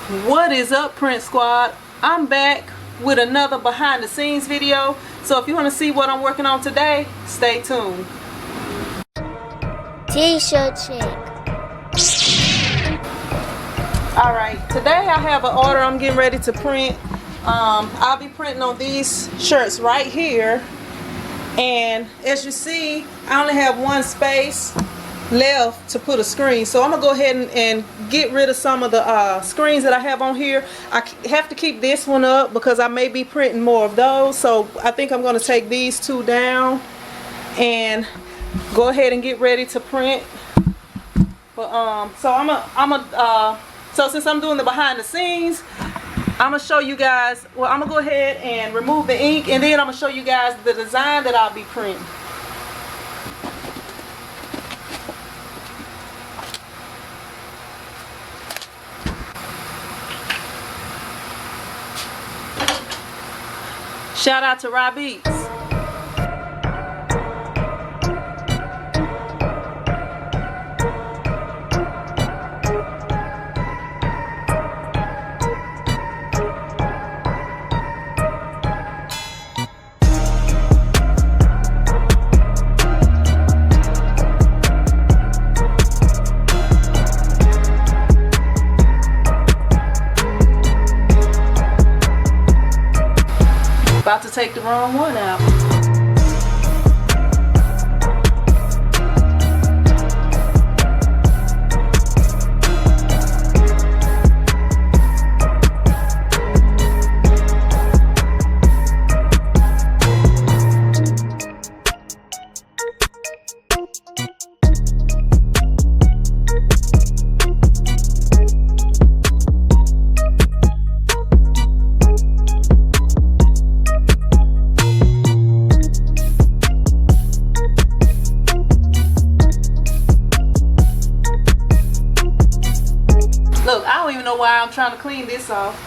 What is up, Print Squad? I'm back with another behind the scenes video. So if you want to see what I'm working on today, stay tuned. TshirtChick. Alright, today I have an order I'm getting ready to print. I'll be printing on these shirts right here. And as you see, I only have one space left to put a screen, so I'm gonna go ahead and get rid of some of the screens that I have on here. I have to keep this one up because I may be printing more of those, so I think I'm gonna take these two down and go ahead and get ready to print. But so since I'm doing the behind the scenes, I'm gonna show you guys, well, I'm gonna go ahead and remove the ink, and then I'm gonna show you guys the design that I'll be printing. Shout out to Rob Beats. About to take the wrong one out. Look, I don't even know why I'm trying to clean this off,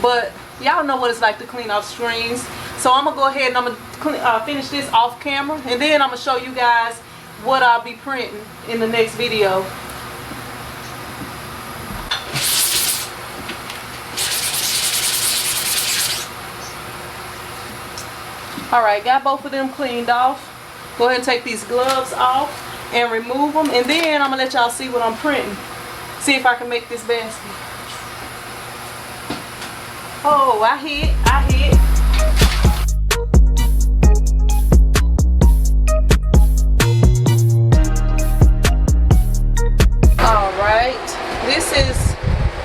but y'all know what it's like to clean off screens. So I'm gonna go ahead and I'm gonna finish this off camera, and then I'm gonna show you guys what I'll be printing in the next video. Alright, got both of them cleaned off. Go ahead and take these gloves off and remove them, and then I'm gonna let y'all see what I'm printing. See if I can make this basket. Oh, I hit. Alright, this is,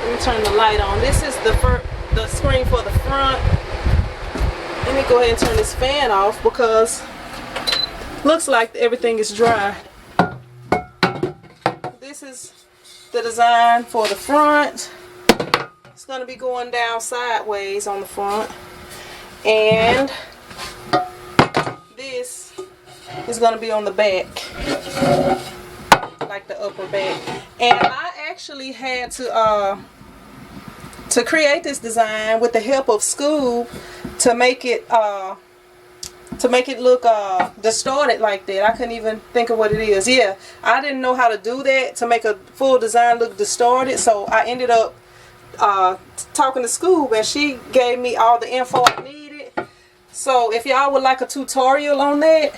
let me turn the light on. This is the screen for the front. Let me go ahead and turn this fan off because looks like everything is dry. This is the design for the front. It's going to be going down sideways on the front, and this is going to be on the back, like the upper back. And I actually had to create this design with the help of school to make it look distorted like that. I couldn't even think of what it is. Yeah, I didn't know how to do that to make a full design look distorted, so I ended up talking to school, and she gave me all the info I needed. So if y'all would like a tutorial on that,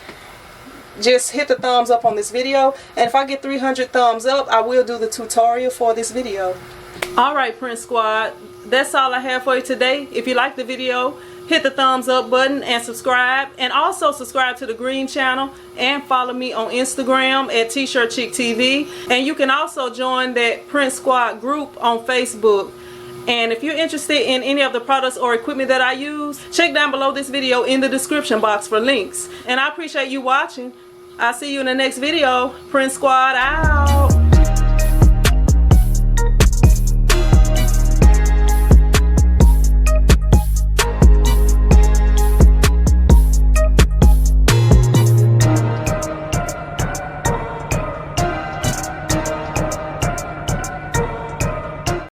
just hit the thumbs up on this video, and if I get 300 thumbs up, I will do the tutorial for this video. Alright, Print Squad, that's all I have for you today. If you like the video, hit the thumbs up button and subscribe, and also subscribe to the green channel, and follow me on Instagram at TshirtChick TV, and you can also join that Print Squad group on Facebook. And if you're interested in any of the products or equipment that I use, check down below this video in the description box for links. And I appreciate you watching. I'll see you in the next video. Print Squad out.